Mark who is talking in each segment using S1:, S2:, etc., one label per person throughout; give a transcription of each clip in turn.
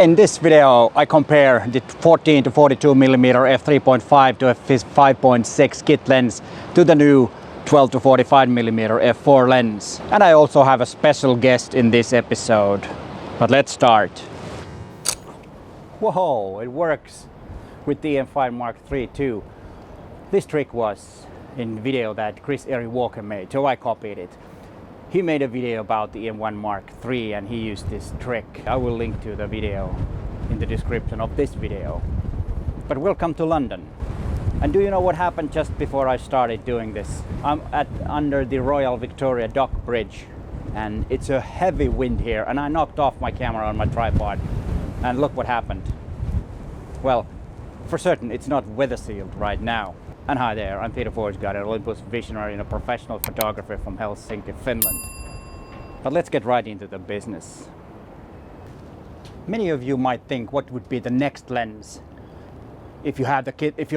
S1: In this video, I compare the 14 to 42 mm f3.5 to f5.6 kit lens to the new 12 to 45 mm f4 lens. And I also have a special guest in this episode. But let's start. Whoa, it works with the M5 Mark III too. This trick was in video that Chris Eyre-Walker made, so I copied it. He made a video about the M1 Mark III and he used this trick. I will link to the video in the description of this video. But welcome to London. And do you know what happened just before I started doing this? I'm under the Royal Victoria Dock Bridge and it's a heavy wind here and I knocked off my camera on my tripod and look what happened. Well, for certain it's not weather sealed right now. And hi there, I'm Peter Forsgård, an Olympus visionary and a professional photographer from Helsinki, Finland. But let's get right into the business. Many of you might think what would be the next lens if you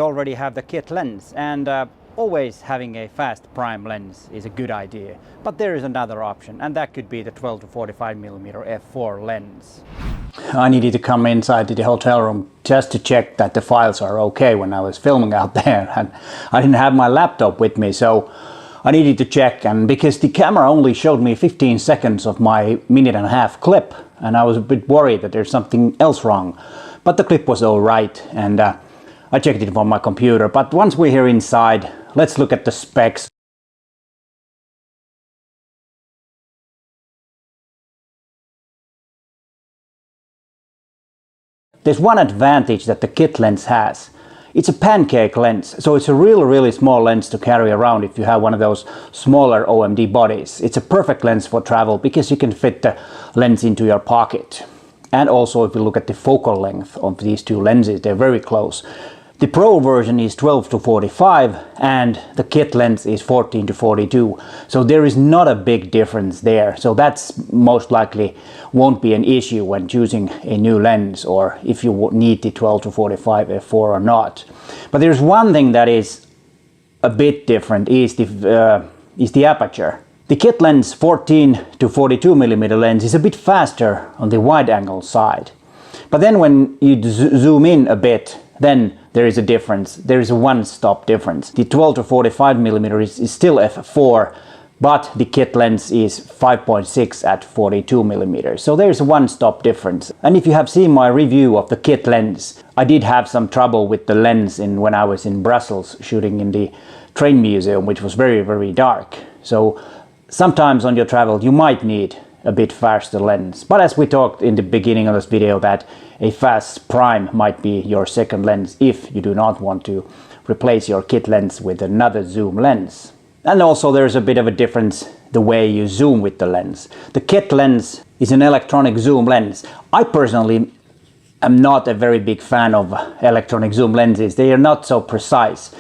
S1: already have the kit lens, and always having a fast prime lens is a good idea. But there is another option, and that could be the 12 to 45 mm f4 lens. I needed to come inside to the hotel room just to check that the files are okay when I was filming out there, and I didn't have my laptop with me, so I needed to check, and because the camera only showed me 15 seconds of my minute-and-a-half clip and I was a bit worried that there's something else wrong, but the clip was all right, and I checked it on my computer. But once we're here inside, let's look at the specs. There's one advantage that the kit lens has. It's a pancake lens, so it's a really small lens to carry around if you have one of those smaller OMD bodies. It's a perfect lens for travel because you can fit the lens into your pocket. And also if you look at the focal length of these two lenses, they're very close. The Pro version is 12 to 45 and the kit lens is 14 to 42. So there is not a big difference there. So that's most likely won't be an issue when choosing a new lens or if you need the 12 to 45 f4 or not. But there's one thing that is a bit different is the aperture. The kit lens 14 to 42 mm lens is a bit faster on the wide angle side. But then when you zoom in a bit, then there is a difference. There is a one-stop difference. The 12 to 45 mm is still f4, but the kit lens is 5.6 at 42 mm. So there is a one-stop difference. And if you have seen my review of the kit lens, I did have some trouble with the lens when I was in Brussels shooting in the train museum, which was very dark. So sometimes on your travel you might need a bit faster lens. But as we talked in the beginning of this video, that a fast prime might be your second lens if you do not want to replace your kit lens with another zoom lens. And also there's a bit of a difference the way you zoom with the lens. The kit lens is an electronic zoom lens. I personally am not a very big fan of electronic zoom lenses. They are not so precise.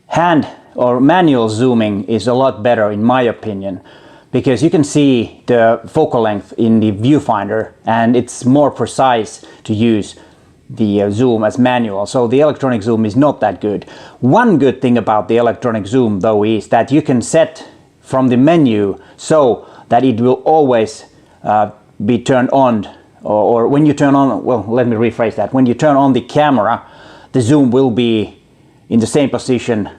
S1: Hand or manual zooming is a lot better in my opinion, because you can see the focal length in the viewfinder and it's more precise to use the zoom as manual. So the electronic zoom is not that good. One good thing about the electronic zoom though is that you can set from the menu so that it will always be turned on, or when you turn on, well, let me rephrase that. When you turn on the camera, the zoom will be in the same position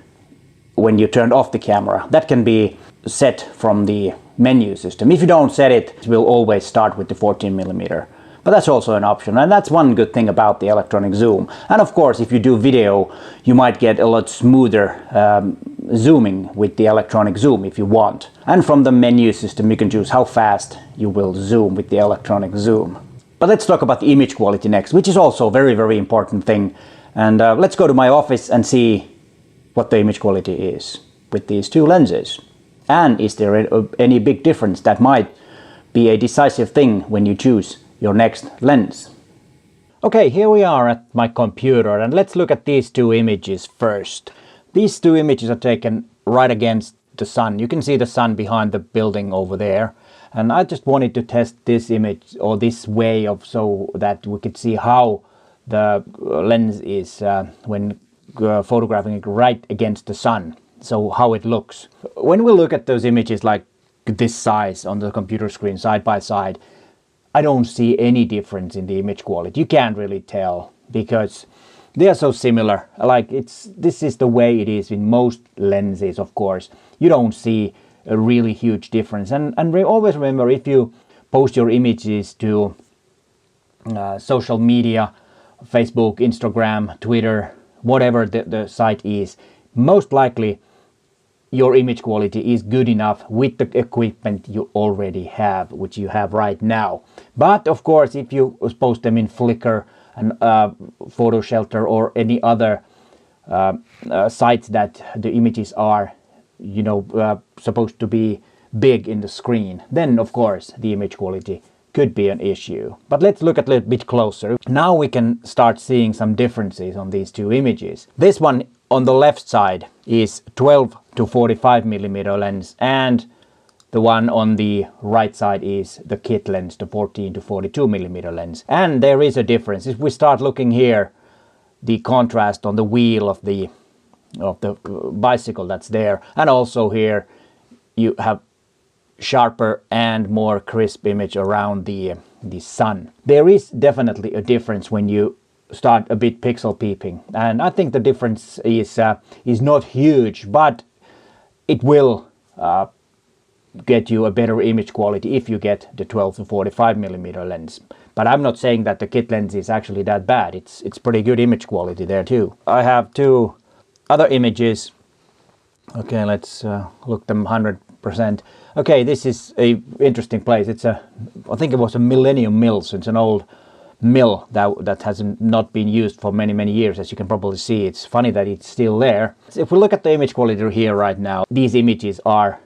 S1: when you turn off the camera. That can be set from the menu system. If you don't set it, it will always start with the 14 mm. But that's also an option, and that's one good thing about the electronic zoom. And of course, if you do video, you might get a lot smoother zooming with the electronic zoom if you want. And from the menu system, you can choose how fast you will zoom with the electronic zoom. But let's talk about the image quality next, which is also a very important thing. And let's go to my office and see what the image quality is with these two lenses. And is there any big difference that might be a decisive thing when you choose your next lens? Okay, here we are at my computer and let's look at these two images first. These two images are taken right against the sun. You can see the sun behind the building over there. And I just wanted to test this image or this way of so that we could see how the lens is when photographing it right against the sun. So how it looks. When we look at those images like this size on the computer screen side by side, I don't see any difference in the image quality. You can't really tell because they are so similar. Like this is the way it is in most lenses, of course. You don't see a really huge difference. And always remember, if you post your images to social media, Facebook, Instagram, Twitter, whatever the site is, most likely your image quality is good enough with the equipment you already have, which you have right now. But of course, if you post them in Flickr and Photo Shelter or any other sites that the images are, you know, supposed to be big in the screen, then of course the image quality could be an issue. But let's look at a little bit closer. Now we can start seeing some differences on these two images. This one on the left side is 12 to 45 millimeter lens, and the one on the right side is the kit lens, the 14 to 42 millimeter lens. And there is a difference. If we start looking here, the contrast on the wheel of the bicycle that's there, and also here you have sharper and more crisp image around the sun. There is definitely a difference when you start a bit pixel peeping, and I think the difference is not huge, but it will get you a better image quality if you get the 12 to 45 millimeter lens. But I'm not saying that the kit lens is actually that bad. It's pretty good image quality there too. I have two other images. Okay, let's look them 100%. Okay, this is a interesting place. It's I think it was a Millennium Mill, so it's an old mill that has not been used for many years, as you can probably see. It's funny that it's still there. If we look at the image quality here right now, these images are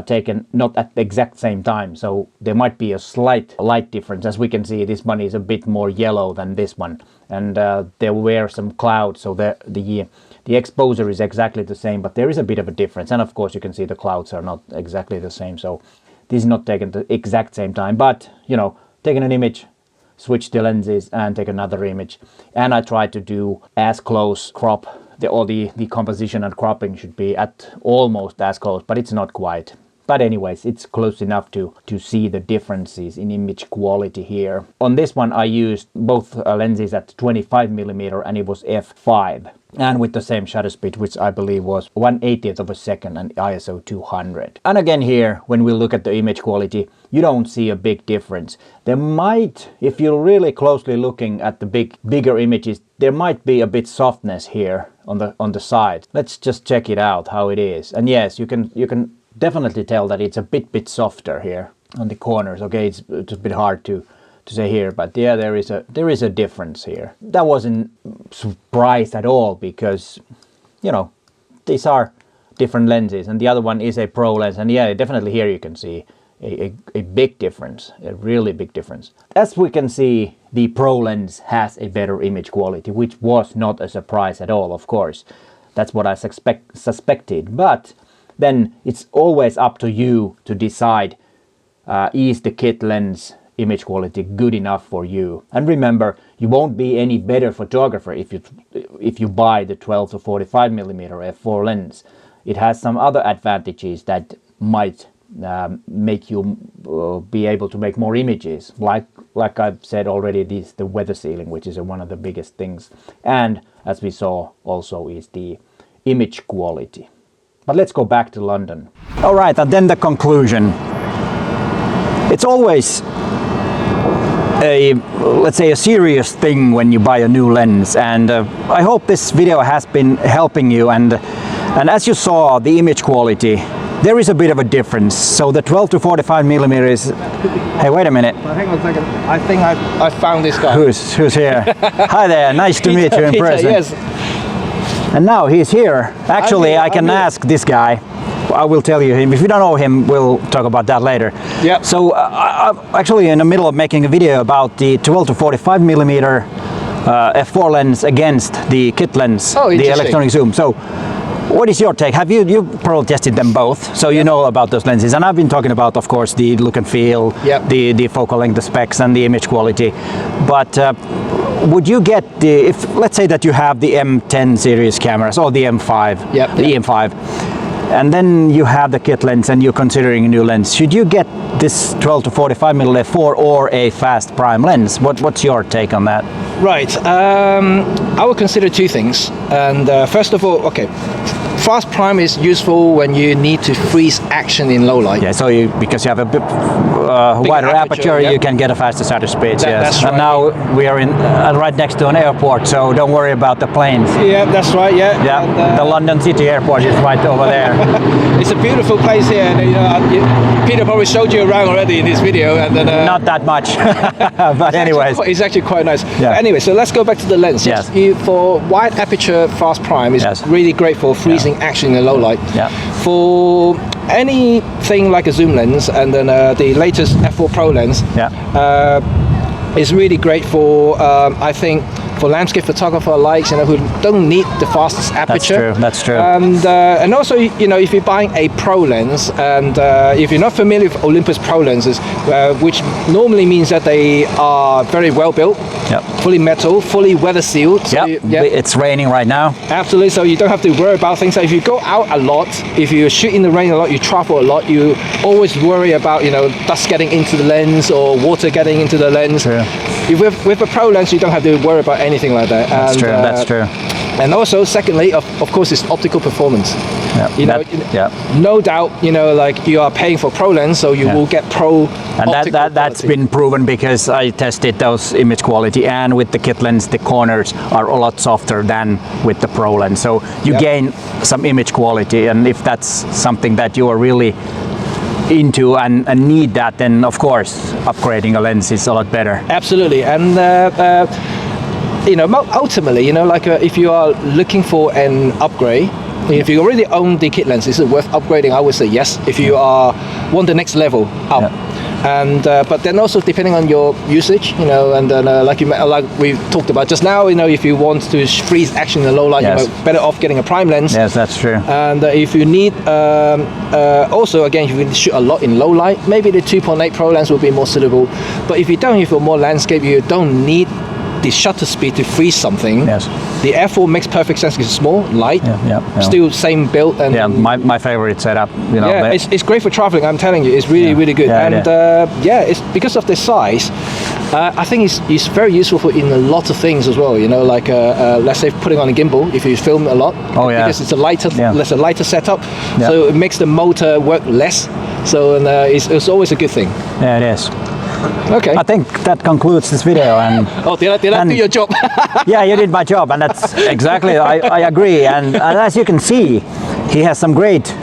S1: taken not at the exact same time, so there might be a slight light difference. As we can see, this one is a bit more yellow than this one, and there were some clouds, so the exposure is exactly the same, but there is a bit of a difference. And of course you can see the clouds are not exactly the same, so this is not taken at the exact same time. But you know, taking an image, switch the lenses and take another image, and I try to do as close crop. The composition and cropping should be at almost as close, but it's not quite. But anyways, it's close enough to see the differences in image quality here. On this one I used both lenses at 25 millimeter, and it was f5, and with the same shutter speed, which I believe was 1/80th of a second and ISO 200. And again here, when we look at the image quality, you don't see a big difference. There might, if you're really closely looking at the bigger images, there might be a bit softness here on the side. Let's just check it out how it is. And yes, you can definitely tell that it's a bit softer here on the corners. Okay, it's a bit hard to say here, but yeah, there is a difference here. That wasn't surprised at all, because you know, these are different lenses, and the other one is a pro lens, and yeah, definitely here you can see a big difference, a really big difference. As we can see, the pro lens has a better image quality, which was not a surprise at all, of course. That's what I suspected, but then it's always up to you to decide, is the kit lens image quality good enough for you? And remember, you won't be any better photographer if you buy the 12 to 45 millimeter f4 lens. It has some other advantages that might make you be able to make more images, like I've said already, the weather sealing, which is one of the biggest things, and as we saw also is the image quality. But let's go back to London. All right, and then the conclusion. It's always let's say a serious thing when you buy a new lens, and I hope this video has been helping you. And as you saw, the image quality, there is a bit of a difference. So the 12 to 45 millimeters. Hey, wait a minute.
S2: Hang on a second. I think I found this guy.
S1: Who's here? Hi there. Nice to meet you in person.
S2: Yes.
S1: And now he's here. Actually, I can ask this guy. I will tell you him. If you don't know him, we'll talk about that later.
S2: Yeah.
S1: So I'm actually in the middle of making a video about the 12 to 45 millimeter f4 lens against the kit lens, the electronic zoom. So what is your take? Have you probably tested them both, so you know about those lenses. And I've been talking about, of course, the look and feel, the focal length, the specs, and the image quality. But would you get if let's say that you have the M10 series cameras or the M5, the EM5, and then you have the kit lens and you're considering a new lens. Should you get this 12 to 45 mm f4 or a fast prime lens? What's your take on that?
S2: Right. I would consider two things. And first of all, okay, fast prime is useful when you need to freeze action in low light.
S1: Yeah, so because you have a bit wider aperture,
S2: yeah.
S1: You can get a faster shutter speed. Yes.
S2: That's right.
S1: And now we are in right next to an airport, so don't worry about the planes.
S2: Yeah, that's right. Yeah.
S1: Yeah,
S2: and,
S1: the London City Airport is right over there.
S2: It's a beautiful place here. And, Peter probably showed you around already in this video. And then,
S1: Not that much, but anyways.
S2: It's actually quite nice.
S1: Yeah.
S2: But anyway, so let's go back to the lens.
S1: Yes.
S2: For wide aperture fast prime is
S1: Yes.
S2: really great for freezing action in low light.
S1: Yeah.
S2: For anything like a zoom lens and then the latest F4 Pro lens is really great for I think for landscape photographer likes who don't need the fastest aperture.
S1: That's true.
S2: And also if you're buying a pro lens and if you're not familiar with Olympus Pro lenses, which normally means that they are very well built, fully metal, fully weather sealed. So
S1: it's raining right now.
S2: Absolutely. So you don't have to worry about things. So if you go out a lot, if you shoot in the rain a lot, you travel a lot, you always worry about dust getting into the lens or water getting into the lens.
S1: True.
S2: With a pro lens, you don't have to worry about anything like that.
S1: That's
S2: and,
S1: true. That's true.
S2: And also, secondly, of course, it's optical performance. No doubt, like you are paying for pro lens, so you will get pro.
S1: And that's been proven because I tested those image quality, and with the kit lens, the corners are a lot softer than with the pro lens. So you gain some image quality, and if that's something that you are really into and need that, then of course upgrading a lens is a lot better.
S2: Absolutely. And ultimately, if you are looking for an upgrade, if you already own the kit lens, is it worth upgrading? I would say yes. If you want the next level up. And but then also depending on your usage, and then like we talked about just now, if you want to freeze action in the low light, you're better off getting a prime lens.
S1: Yes, that's true.
S2: And if you need, also again, if you shoot a lot in low light, maybe the 2.8 Pro lens will be more suitable. But if you don't, if you're more landscape, you don't need the shutter speed to freeze something.
S1: Yes.
S2: The F4 makes perfect sense because it's small, light, still same build. And
S1: my favorite setup.
S2: It's great for traveling. I'm telling you, it's really really good. It's because of the size. I think it's very useful for in a lot of things as well. Like let's say putting on a gimbal if you film a lot. Because it's a lighter setup, so it makes the motor work less. So it's always a good thing.
S1: Yeah, it is.
S2: Okay.
S1: I think that concludes this video. And
S2: did I do your job?
S1: Yeah, you did my job, and that's exactly. I agree. And as you can see, he has some great.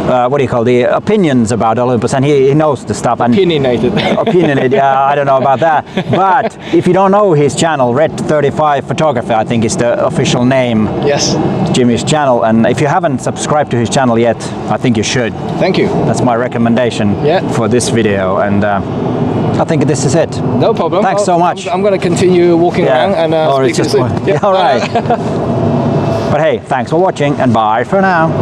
S1: What do you call the opinions about Olympus, and he knows the stuff. And
S2: opinionated.
S1: Yeah, I don't know about that. But if you don't know his channel, Red35 Photography, I think is the official name.
S2: Yes.
S1: Jimmy's channel, and if you haven't subscribed to his channel yet, I think you should.
S2: Thank you.
S1: That's my recommendation for this video, and I think this is it.
S2: No problem.
S1: Thanks so much.
S2: I'm going to continue walking around and speak to you soon.
S1: All right. But hey, thanks for watching, and bye for now.